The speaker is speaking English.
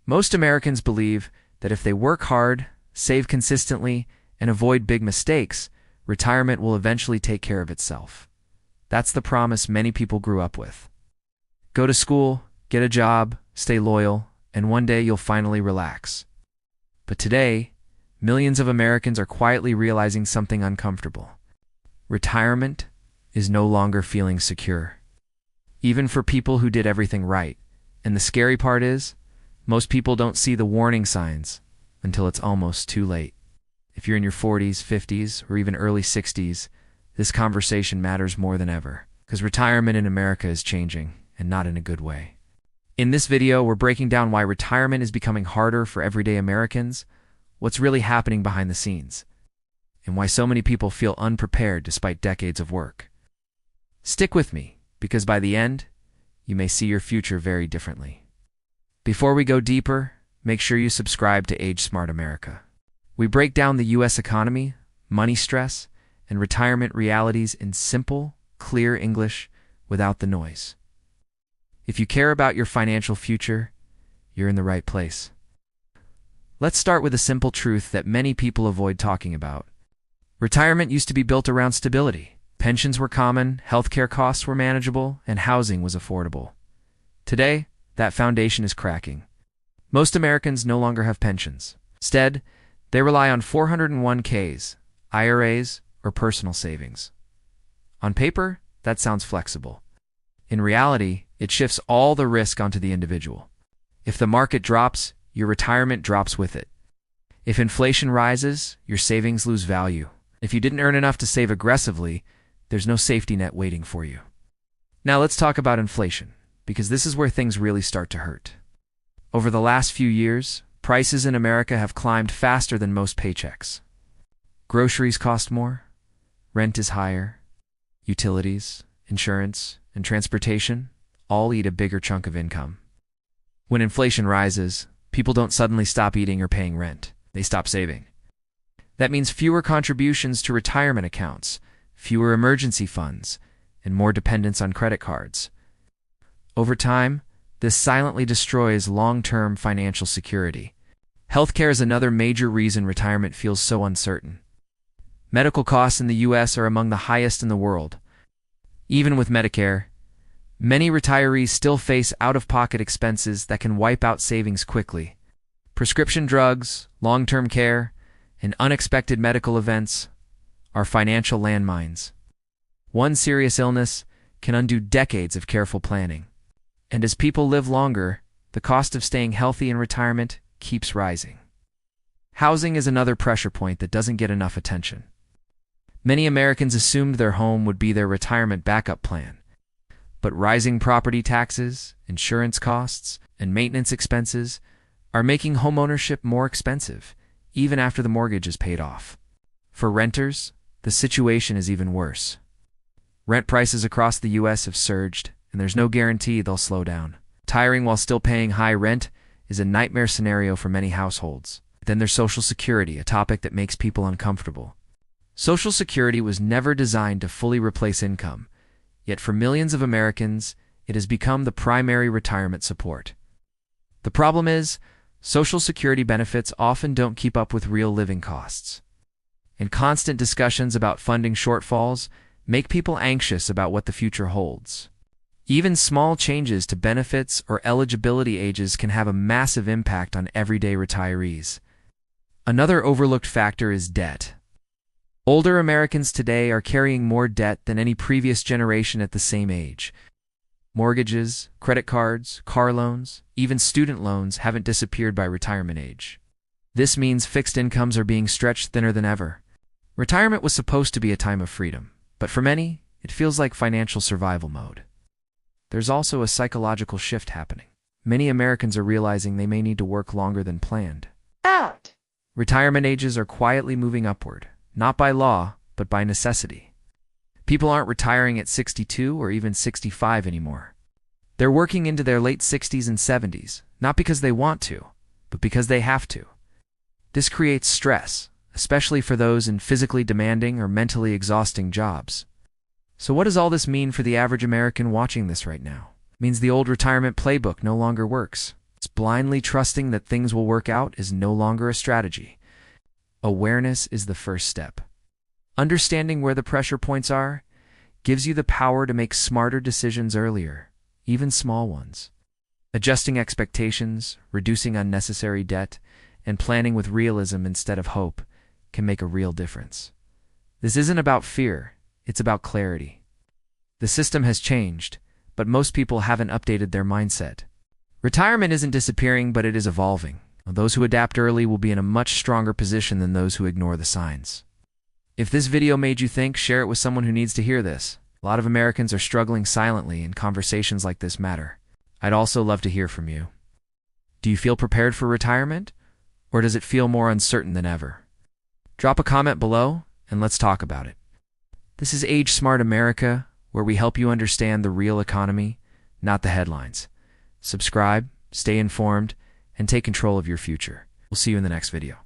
Most Americans believe that if they work hard, save consistently, and avoid big mistakes, retirement will eventually take care of itself. That's the promise many people grew up with. Go to school, get a job, stay loyal, and one day you'll finally relax. But today, millions of Americans are quietly realizing something uncomfortable. Retirement is no longer feeling secure. Even for people who did everything right. And the scary part is, most people don't see the warning signs until it's almost too late. If you're in your 40s, 50s, or even early 60s, this conversation matters more than ever, because retirement in America is changing, and not in a good way. In this video, we're breaking down why retirement is becoming harder for everyday Americans, what's really happening behind the scenes, and why so many people feel unprepared despite decades of work. Stick with me, because by the end, you may see your future very differently. Before we go deeper, make sure you subscribe to Age Smart America. We break down the U.S. economy, money stress, and retirement realities in simple, clear English without the noise. If you care about your financial future, you're in the right place. Let's start with a simple truth that many people avoid talking about. Retirement used to be built around stability. Pensions were common, healthcare costs were manageable, and housing was affordable. Today, that foundation is cracking. Most Americans no longer have pensions. Instead, they rely on 401ks, IRAs, or personal savings. On paper, that sounds flexible. In reality, it shifts all the risk onto the individual. If the market drops, your retirement drops with it. If inflation rises, your savings lose value. If you didn't earn enough to save aggressively, there's no safety net waiting for you. Now let's talk about inflation, because this is where things really start to hurt. Over the last few years, prices in America have climbed faster than most paychecks. Groceries cost more, rent is higher, utilities, insurance, and transportation all eat a bigger chunk of income. When inflation rises, people don't suddenly stop eating or paying rent. They stop saving. That means fewer contributions to retirement accounts, fewer emergency funds, and more dependence on credit cards. Over time, this silently destroys long-term financial security. Healthcare is another major reason retirement feels so uncertain. Medical costs in the U.S. are among the highest in the world. Even with Medicare, many retirees still face out-of-pocket expenses that can wipe out savings quickly. Prescription drugs, long-term care, and unexpected medical events are financial landmines. One serious illness can undo decades of careful planning. And as people live longer, the cost of staying healthy in retirement keeps rising. Housing is another pressure point that doesn't get enough attention. Many Americans assumed their home would be their retirement backup plan. But rising property taxes, insurance costs, and maintenance expenses are making homeownership more expensive, even after the mortgage is paid off. For renters, the situation is even worse. Rent prices across the U.S. have surged, and there's no guarantee they'll slow down. Retiring while still paying high rent is a nightmare scenario for many households. Then there's Social Security, a topic that makes people uncomfortable. Social Security was never designed to fully replace income, yet for millions of Americans, it has become the primary retirement support. The problem is, Social Security benefits often don't keep up with real living costs. And constant discussions about funding shortfalls make people anxious about what the future holds. Even small changes to benefits or eligibility ages can have a massive impact on everyday retirees. Another overlooked factor is debt. Older Americans today are carrying more debt than any previous generation at the same age. Mortgages, credit cards, car loans, even student loans haven't disappeared by retirement age. This means fixed incomes are being stretched thinner than ever. Retirement was supposed to be a time of freedom, but for many, it feels like financial survival mode. There's also a psychological shift happening. Many Americans are realizing they may need to work longer than planned. Retirement ages are quietly moving upward, not by law, but by necessity. People aren't retiring at 62 or even 65 anymore. They're working into their late 60s and 70s, not because they want to, but because they have to. This creates stress, especially for those in physically demanding or mentally exhausting jobs. So what does all this mean for the average American watching this right now? It means the old retirement playbook no longer works. Blindly trusting that things will work out is no longer a strategy. Awareness is the first step. Understanding where the pressure points are gives you the power to make smarter decisions earlier, even small ones. Adjusting expectations, reducing unnecessary debt, and planning with realism instead of hope can make a real difference. This isn't about fear, it's about clarity. The system has changed, but most people haven't updated their mindset. Retirement isn't disappearing, but it is evolving. Those who adapt early will be in a much stronger position than those who ignore the signs. If this video made you think, share it with someone who needs to hear this. A lot of Americans are struggling silently, and conversations like this matter. I'd also love to hear from you. Do you feel prepared for retirement? Or does it feel more uncertain than ever? Drop a comment below, and let's talk about it. This is Age Smart America, where we help you understand the real economy, not the headlines. Subscribe, stay informed, and take control of your future. We'll see you in the next video.